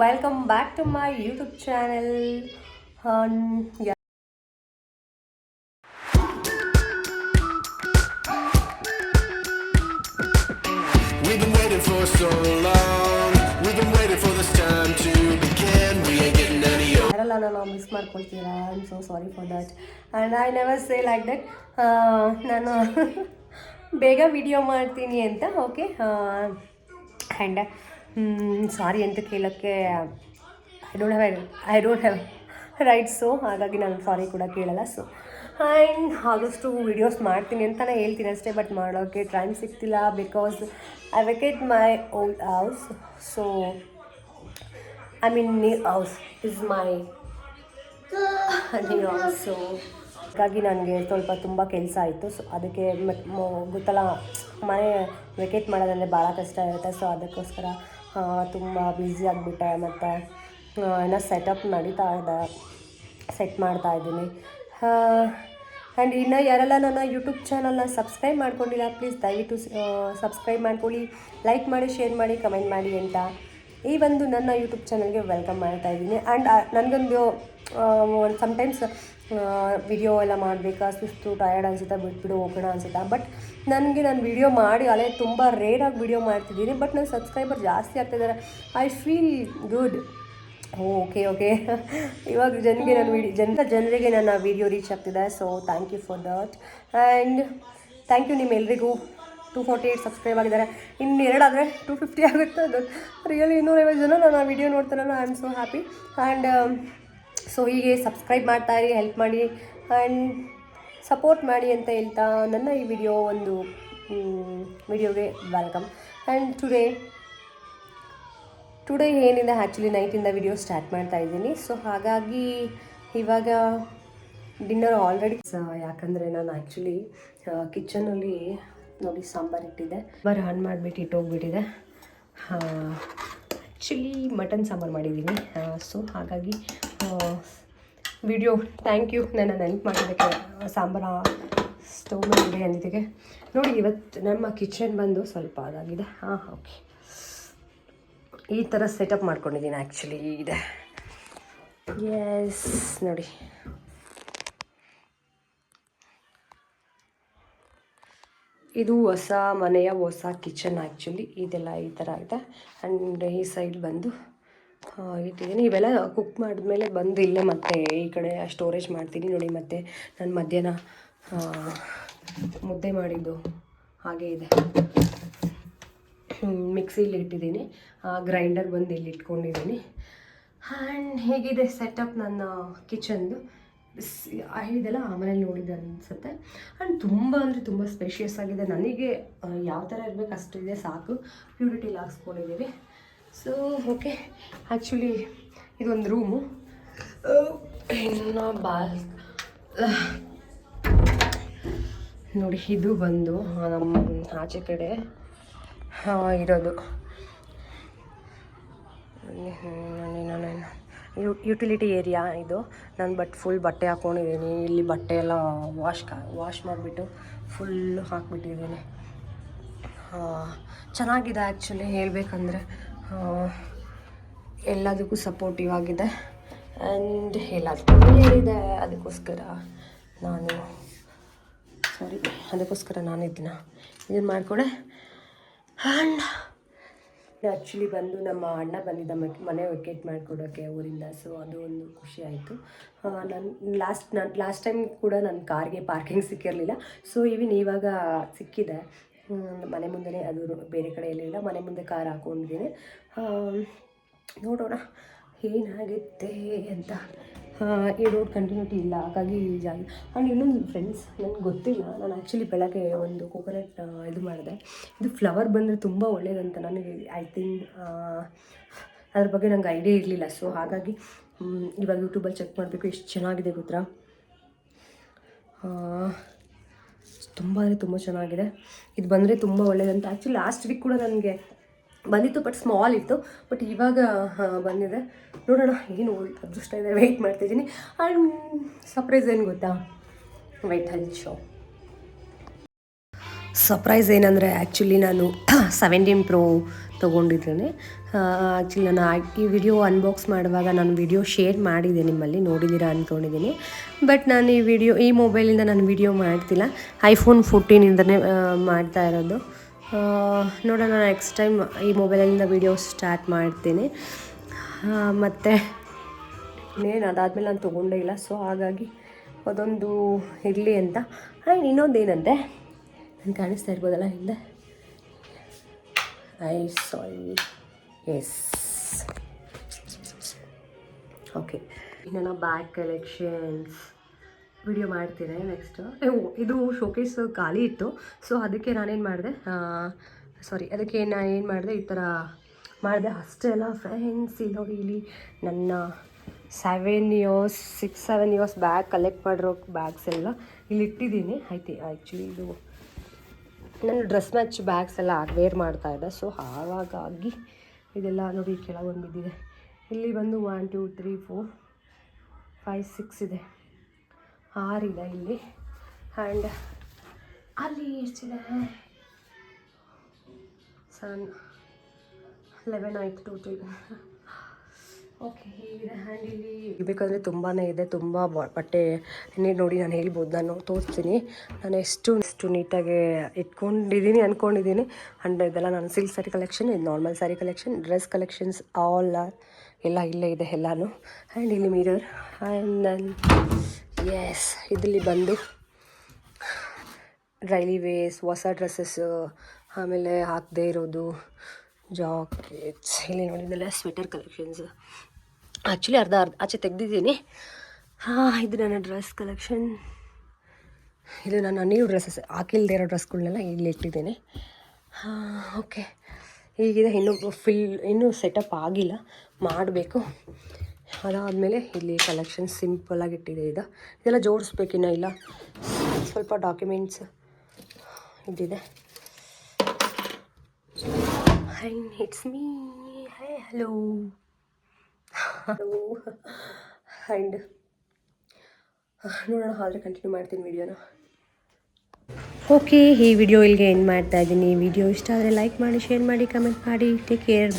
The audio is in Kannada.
welcome back to my YouTube channel. Yeah. We've been waiting for so long. We've been waiting for this time to begin. We ain't getting any older. ನಾನು ಮಿಸ್ ಮಾಡ್ಕೊಳ್ತೀರಾ. I am so sorry for that and I never say like that. ನಾನು ಬೇಗ ವಿಡಿಯೋ ಮಾಡ್ತೀನಿ ಅಂತ. ಓಕೆ, ಆ್ಯಂಡ್ ಸಾರಿ ಅಂತ ಕೇಳೋಕ್ಕೆ I don't have right. So ಹಾಗಾಗಿ ನಾನು ಸಾರಿ ಕೂಡ ಕೇಳಲ್ಲ. ಸೊ ಆ್ಯಂಡ್ ಆದಷ್ಟು ವೀಡಿಯೋಸ್ ಮಾಡ್ತೀನಿ ಅಂತಲೇ ಹೇಳ್ತೀನಿ ಅಷ್ಟೇ, ಬಟ್ ಮಾಡೋಕ್ಕೆ ಟೈಮ್ ಸಿಗ್ತಿಲ್ಲ because I vacate my old house. So I mean new house is my new house. So ಹಾಗಾಗಿ ನನಗೆ ಸ್ವಲ್ಪ ತುಂಬ ಕೆಲಸ ಆಯಿತು. ಸೊ ಅದಕ್ಕೆ ಗೊತ್ತಲ್ಲ, ಮನೆ ವೆಕೇಟ್ ಮಾಡೋದಂದರೆ ಭಾಳ ಕಷ್ಟ ಇರುತ್ತೆ. ಸೊ ಅದಕ್ಕೋಸ್ಕರ ತುಂಬ ಬ್ಯುಸಿ ಆಗಿಬಿಟ್ಟೆ. ಮತ್ತು ಏನೋ ಸೆಟಪ್ ನಡೀತಾ ಇದೆ, ಸೆಟ್ ಮಾಡ್ತಾಯಿದ್ದೀನಿ. ಆ್ಯಂಡ್ ಇನ್ನು ಯಾರೆಲ್ಲ ನನ್ನ ಯೂಟ್ಯೂಬ್ ಚಾನಲ್ನ ಸಬ್ಸ್ಕ್ರೈಬ್ ಮಾಡ್ಕೊಂಡಿಲ್ಲ, ಪ್ಲೀಸ್ ದಯವಿಟ್ಟು ಸಬ್ಸ್ಕ್ರೈಬ್ ಮಾಡ್ಕೊಳ್ಳಿ, ಲೈಕ್ ಮಾಡಿ, ಶೇರ್ ಮಾಡಿ, ಕಮೆಂಟ್ ಮಾಡಿ ಅಂತ ಈ ಒಂದು ನನ್ನ ಯೂಟ್ಯೂಬ್ ಚಾನಲ್ಗೆ ವೆಲ್ಕಮ್ ಮಾಡ್ತಾಯಿದ್ದೀನಿ. ಆ್ಯಂಡ್ ನನಗೊಂದು ಸಮ್ಟೈಮ್ಸ್ ವಿಡಿಯೋ ಎಲ್ಲ ಮಾಡಬೇಕಾ, ಸುಸ್ತು, ಟಯರ್ಡ್ ಅನಿಸುತ್ತೆ, ಬಿಟ್ಬಿಡು ಹೋಗೋಣ ಅನಿಸುತ್ತೆ. ಬಟ್ ನನಗೆ ನಾನು ವಿಡಿಯೋ ಮಾಡಿ ಅಲ್ಲೇ ತುಂಬ ರೇರಾಗಿ ವಿಡಿಯೋ ಮಾಡ್ತಿದ್ದೀನಿ. ಬಟ್ ನನ್ನ ಸಬ್ಸ್ಕ್ರೈಬರ್ ಜಾಸ್ತಿ ಆಗ್ತಿದ್ದಾರೆ. I feel good. ಓಕೆ ಇವಾಗ ಜನರಿಗೆ ನನ್ನ ವಿಡಿಯೋ ರೀಚ್ ಆಗ್ತಿದೆ. So thank you for that. And thank you ನಿಮ್ಮೆಲ್ಲರಿಗೂ. 248 ಸಬ್ಸ್ಕ್ರೈಬ್ ಆಗಿದ್ದಾರೆ. ಇನ್ನು ಎರಡಾದರೆ 250 ಆಗುತ್ತೆ. ಅದು ರಿಯಲಿ 250 ಜನ ನನ್ನ ವಿಡಿಯೋ ನೋಡ್ತಾರಲ್ಲ. I am so happy. And so ಹೀಗೆ ಸಬ್ಸ್ಕ್ರೈಬ್ ಮಾಡ್ತಾಯಿರಿ, ಹೆಲ್ಪ್ ಮಾಡಿ ಆ್ಯಂಡ್ ಸಪೋರ್ಟ್ ಮಾಡಿ ಅಂತ ಹೇಳ್ತಾ ನನ್ನ ಈ ವಿಡಿಯೋಗೆ ವೆಲ್ಕಮ್. ಆ್ಯಂಡ್ ಟುಡೇ ಏನಿದೆ, ಆ್ಯಕ್ಚುಲಿ ನೈಟಿಂದ ವಿಡಿಯೋ ಸ್ಟಾರ್ಟ್ ಮಾಡ್ತಾ ಇದ್ದೀನಿ. ಸೊ ಹಾಗಾಗಿ ಇವಾಗ ಡಿನ್ನರ್ ಆಲ್ರೆಡಿ, ಯಾಕಂದರೆ ನಾನು ಆ್ಯಕ್ಚುಲಿ ಕಿಚನಲ್ಲಿ ನೋಡಿ ಸಾಂಬಾರು ಇಟ್ಟಿದ್ದೆ, ಆನ್ ಮಾಡಿಬಿಟ್ಟು ಇಟ್ಟೋಗ್ಬಿಟ್ಟಿದೆ. ಆ್ಯಕ್ಚುಲಿ ಮಟನ್ ಸಾಂಬಾರು ಮಾಡಿದ್ದೀನಿ. ಸೊ ಹಾಗಾಗಿ ವಿಡಿಯೋ ಥ್ಯಾಂಕ್ ಯು ನನ್ನ ನೆನಪು ಮಾಡಿದ್ದಕ್ಕೆ. ಸಾಂಬಾರು ಸ್ಟವ್ ಇದೆ ಅಂದಿದ್ದಕ್ಕೆ. ನೋಡಿ ಇವತ್ತು ನಮ್ಮ ಕಿಚನ್ ಬಂದು ಸ್ವಲ್ಪ ಅದಾಗಿದೆ. ಓಕೆ, ಈ ಥರ ಸೆಟಪ್ ಮಾಡ್ಕೊಂಡಿದ್ದೀನಿ ಆ್ಯಕ್ಚುಲಿ ಇದೆ. ಎಸ್ ನೋಡಿ, ಇದು ಹೊಸ ಮನೆಯ ಹೊಸ ಕಿಚನ್ ಆ್ಯಕ್ಚುಲಿ. ಇದೆಲ್ಲ ಈ ಥರ ಇದೆ. ಆ್ಯಂಡ್ ಈ ಸೈಡ್ ಬಂದು ಇಟ್ಟಿದ್ದೀನಿ. ಇವೆಲ್ಲ ಕುಕ್ ಮಾಡಿದ್ಮೇಲೆ ಬಂದು ಇಲ್ಲೇ ಮತ್ತೆ ಈ ಕಡೆ ಸ್ಟೋರೇಜ್ ಮಾಡ್ತೀನಿ. ನೋಡಿ, ಮತ್ತು ನಾನು ಮಧ್ಯಾಹ್ನ ಮುದ್ದೆ ಮಾಡಿದ್ದು ಹಾಗೆ ಇದೆ. ಮಿಕ್ಸಿಲಿ ಇಟ್ಟಿದ್ದೀನಿ, ಗ್ರೈಂಡರ್ ಬಂದು ಇಲ್ಲಿ ಇಟ್ಕೊಂಡಿದ್ದೀನಿ. ಆ್ಯಂಡ್ ಹೇಗಿದೆ ಸೆಟಪ್ ನನ್ನ ಕಿಚನ್ದು ಇದೆಲ್ಲ ಆಮೇಲೆ ನೋಡಿದ್ದೆ ಅನಿಸುತ್ತೆ. ಆ್ಯಂಡ್ ತುಂಬ ಅಂದರೆ ತುಂಬ ಸ್ಪೇಷಿಯಸ್ ಆಗಿದೆ. ನನಗೆ ಯಾವ ಥರ ಇರಬೇಕು ಅಷ್ಟಿದೆ ಸಾಕು. ಪ್ಯೂರಿಟಿಲಿ ಹಾಕ್ಸ್ಕೊಂಡಿದ್ದೀವಿ. ಸೊ ಓಕೆ, ಆ್ಯಕ್ಚುಲಿ ಇದೊಂದು ರೂಮು. ಇನ್ನು ನೋಡಿ, ಇದು ಬಂದು ನಮ್ಮ ಆಚೆ ಕಡೆ ಇರೋದು ಯುಟಿಲಿಟಿ ಏರಿಯಾ ಇದು. ನಾನು ಫುಲ್ ಬಟ್ಟೆ ಹಾಕ್ಕೊಂಡಿದ್ದೀನಿ. ಇಲ್ಲಿ ಬಟ್ಟೆ ಎಲ್ಲ ವಾಶ್ ಮಾಡಿಬಿಟ್ಟು ಫುಲ್ಲು ಹಾಕ್ಬಿಟ್ಟಿದ್ದೀನಿ. ಚೆನ್ನಾಗಿದೆ ಆ್ಯಕ್ಚುಲಿ ಹೇಳಬೇಕಂದ್ರೆ. ಎಲ್ಲದಕ್ಕೂ ಸಪೋರ್ಟಿವ್ ಆಗಿದೆ. ಆ್ಯಂಡ್ ಎಲ್ಲದಕ್ಕೂ ಏನಿದೆ, ಅದಕ್ಕೋಸ್ಕರ ನಾನು ಇದನ್ನು ಮಾಡಿಕೊಡೆ. ಆ್ಯಂಡ್ ಆ್ಯಕ್ಚುಲಿ ಬಂದು ನಮ್ಮ ಅಣ್ಣ ಬಂದಿದ್ದ ಮನೆ ವೆಕೇಟ್ ಮಾಡಿಕೊಡೋಕ್ಕೆ ಊರಿಂದ. ಸೊ ಅದು ಒಂದು ಖುಷಿ ಆಯಿತು. ನಾನು ಲಾಸ್ಟ್ ಟೈಮ್ ಕೂಡ ನನ್ನ ಕಾರ್ಗೆ ಪಾರ್ಕಿಂಗ್ ಸಿಕ್ಕಿರಲಿಲ್ಲ. ಸೊ ಇವಾಗ ಸಿಕ್ಕಿದೆ. ಮನೆ ಮುಂದೆ, ಅದು ಬೇರೆ ಕಡೆ ಇಲ್ಲ, ಮನೆ ಮುಂದೆ ಕಾರ್ ಹಾಕ್ಕೊಂಡಿದ್ದೀನಿ. ನೋಡೋಣ ಏನಾಗುತ್ತೆ ಅಂತ. ಈ ರೋಡ್ ಕಂಟಿನ್ಯೂಟಿ ಇಲ್ಲ, ಹಾಗಾಗಿ ಈ ಜಾಗ. ಆ್ಯಂಡ್ ಇನ್ನೊಂದು ಫ್ರೆಂಡ್ಸ್, ನನಗೆ ಗೊತ್ತಿಲ್ಲ, ನಾನು ಆ್ಯಕ್ಚುಲಿ ಬೆಳಗ್ಗೆ ಒಂದು ಕೋಕೋನಟ್ ಇದು ಮಾಡಿದೆ. ಇದು ಫ್ಲವರ್ ಬಂದರೆ ತುಂಬ ಒಳ್ಳೆಯದಂತ ನನಗೆ ಐ ಥಿಂಕ್. ಅದ್ರ ಬಗ್ಗೆ ನಂಗೆ ಐಡಿಯಾ ಇರಲಿಲ್ಲ. ಸೊ ಹಾಗಾಗಿ ಇವಾಗ ಯೂಟ್ಯೂಬಲ್ಲಿ ಚೆಕ್ ಮಾಡಬೇಕು. ಎಷ್ಟು ಚೆನ್ನಾಗಿದೆ ಗೊತ್ತಾ, ತುಂಬ ಅಂದರೆ ತುಂಬ ಚೆನ್ನಾಗಿದೆ. ಇದು ಬಂದರೆ ತುಂಬ ಒಳ್ಳೆಯದಂತ. ಆ್ಯಕ್ಚುಲಿ ಲಾಸ್ಟ್ ವೀಕ್ ಕೂಡ ನನಗೆ ಬಂದಿತ್ತು, ಬಟ್ ಸ್ಮಾಲ್ ಇತ್ತು. ಬಟ್ ಇವಾಗ ಬಂದಿದೆ. ನೋಡೋಣ ಏನು ಅದೃಷ್ಟ ಇದೆ. ವೆಯ್ಟ್ ಮಾಡ್ತಿದ್ದೀನಿ. ಆ್ಯಂಡ್ ಸರ್ಪ್ರೈಸ್ ಏನು ಗೊತ್ತಾ, ವೆಯ್ಟ್ ಅಲ್ಲಿ ಶೋ. ಸರ್ಪ್ರೈಸ್ ಏನಂದರೆ ಆ್ಯಕ್ಚುಲಿ ನಾನು 17 Pro ತೊಗೊಂಡಿದ್ದೇನೆ. ಆ್ಯಕ್ಚುಲಿ ನಾನು ಈ ವಿಡಿಯೋ ಅನ್ಬಾಕ್ಸ್ ಮಾಡುವಾಗ ನಾನು ವಿಡಿಯೋ ಶೇರ್ ಮಾಡಿದ್ದೆ, ನಿಮ್ಮಲ್ಲಿ ನೋಡಿದ್ದೀರಾ ಅಂದ್ಕೊಂಡಿದ್ದೀನಿ. ಬಟ್ ನಾನು ಈ ಮೊಬೈಲಿಂದ ನಾನು ವಿಡಿಯೋ ಮಾಡ್ತಿಲ್ಲ, iPhone 14ಇಂದನೇ ಮಾಡ್ತಾ ಇರೋದು. ನೋಡೋಣ ನೆಕ್ಸ್ಟ್ ಟೈಮ್ ಈ ಮೊಬೈಲಿಂದ ವಿಡಿಯೋ ಸ್ಟಾರ್ಟ್ ಮಾಡ್ತೀನಿ. ಮತ್ತು ಇನ್ನೇನು ಅದಾದಮೇಲೆ ನಾನು ತೊಗೊಂಡೇ ಇಲ್ಲ, ಸೊ ಹಾಗಾಗಿ ಅದೊಂದು ಇರಲಿ ಅಂತ. ಆ್ಯಂಡ್ ಇನ್ನೊಂದೇನಂತೆ ನಾನು ಕಾಣಿಸ್ತಾ ಇರ್ಬೋದಲ್ಲ ಹಿಂದೆ, ಎಸ್ ಓಕೆ. ನಾನು ಬ್ಯಾಗ್ ಕಲೆಕ್ಷನ್ಸ್ ವಿಡಿಯೋ ಮಾಡ್ತೀನಿ ನೆಕ್ಸ್ಟು. ಇದು ಶೋಕೇಸ್ ಖಾಲಿ ಇತ್ತು, ಸೊ ಅದಕ್ಕೆ ನಾನೇನು ಮಾಡಿದೆ, ಅದಕ್ಕೆ ನಾನು ಏನು ಮಾಡಿದೆ, ಈ ಥರ ಮಾಡಿದೆ ಅಷ್ಟೇ ಅಲ್ಲ ಫ್ರೆಂಡ್ಸ್. ಇಲ್ಲಿ ನೋಡಿ, ಇಲ್ಲಿ ನನ್ನ 6-7 ಇಯರ್ಸ್ ಬ್ಯಾಗ್ ಕಲೆಕ್ಟ್ ಮಾಡಿರೋ ಬ್ಯಾಗ್ಸ್ ಎಲ್ಲ ಇಲ್ಲಿ ಇಟ್ಟಿದ್ದೀನಿ. ಆ್ಯಕ್ಚುಲಿ ಇದು ನಾನು ಡ್ರೆಸ್ ಮ್ಯಾಚ್ ಬ್ಯಾಗ್ಸ್ ಎಲ್ಲ ವೇರ್ ಮಾಡ್ತಾಯಿದ್ದೆ, ಸೊ ಹಾಗಾಗಿ ಇದೆಲ್ಲ ನೋಡಿ ಕೆಳಗೊಂದು ಬಿದ್ದಿದೆ. ಇಲ್ಲಿ ಬಂದು 1 2 3 4 5 6 ಇದೆ, 6 ಇದೆ ಇಲ್ಲಿ. ಆ್ಯಂಡ್ ಅಲ್ಲಿ ಎಷ್ಟಿದೆ, 7 11 ಆಯಿತು ಟೋಟಲ್. ಓಕೆ, ಹೀಗಿದೆ. ಹ್ಯಾಂಡ್ ಇಲ್ಲಿ ಬೇಕಂದರೆ ತುಂಬಾ ಇದೆ, ತುಂಬ ಬಟ್ಟೆ ನೋಡಿ. ನಾನು ಹೇಳ್ಬೋದು, ನಾನು ತೋರಿಸ್ತೀನಿ ನಾನು ಎಷ್ಟು ನೀಟಾಗಿ ಇಟ್ಕೊಂಡಿದ್ದೀನಿ ಅಂದ್ಕೊಂಡಿದ್ದೀನಿ. ಆ್ಯಂಡ್ ಇದೆಲ್ಲ ನಾನು ಸಿಲ್ಕ್ ಸ್ಯಾರಿ ಕಲೆಕ್ಷನ್, ಇದು normal sari collection, dress collections ಎಲ್ಲ ಇಲ್ಲೇ ಇದೆ ಎಲ್ಲನೂ. ಆ್ಯಂಡ್ ಇಲ್ಲಿ ಮಿರರ್. ಆ್ಯಂಡ್ ನಾನು ಇದರಲ್ಲಿ ಬಂದು ಡೈಲಿ ವೇಸ್, ಹೊಸ ಡ್ರೆಸ್ಸಸ್ಸು, ಆಮೇಲೆ ಹಾಕದೇ ಇರೋದು ಜಾಕೆಟ್ಸ್. ಇಲ್ಲಿ ನೋಡಿದ್ದೆಲ್ಲ ಸ್ವೆಟರ್ ಕಲೆಕ್ಷನ್ಸ್. ಆ್ಯಕ್ಚುಲಿ ಅರ್ಧ ಆಚೆ ತೆಗೆದಿದ್ದೀನಿ. ಇದು ನನ್ನ ಡ್ರೆಸ್ ಕಲೆಕ್ಷನ್. ಇದು ನನ್ನ ನ್ಯೂ ಡ್ರೆಸ್ಸಸ್, ಹಾಕಿಲ್ಲದೆ ಇರೋ ಡ್ರೆಸ್ಗಳನ್ನೆಲ್ಲ ಇಲ್ಲಿ ಇಟ್ಟಿದ್ದೀನಿ. ಓಕೆ, ಹೀಗಿದೆ. ಇನ್ನೂ ಸೆಟಪ್ ಆಗಿಲ್ಲ, ಮಾಡಬೇಕು. ಅದಾದಮೇಲೆ ಇಲ್ಲಿ ಕಲೆಕ್ಷನ್ ಸಿಂಪಲಾಗಿ ಇಟ್ಟಿದೆ. ಇದೆಲ್ಲ ಜೋಡಿಸ್ಬೇಕಿನ್ನ ಇಲ್ಲ, ಸ್ವಲ್ಪ ಡಾಕ್ಯುಮೆಂಟ್ಸ್ ಇದಿದೆ. And it's me, hello. And ನೋಡೋಣ, ಆದರೆ ಕಂಟಿನ್ಯೂ ಮಾಡ್ತೀನಿ ವಿಡಿಯೋನ. ಓಕೆ, ಈ ವಿಡಿಯೋ ಇಲ್ಲಿಗೆ ಎಂಡ್ ಮಾಡ್ತಾ ಇದ್ದೀನಿ. ವಿಡಿಯೋ ಇಷ್ಟ ಆದರೆ ಲೈಕ್ ಮಾಡಿ, ಶೇರ್ ಮಾಡಿ, ಕಮೆಂಟ್ ಮಾಡಿ. Take care.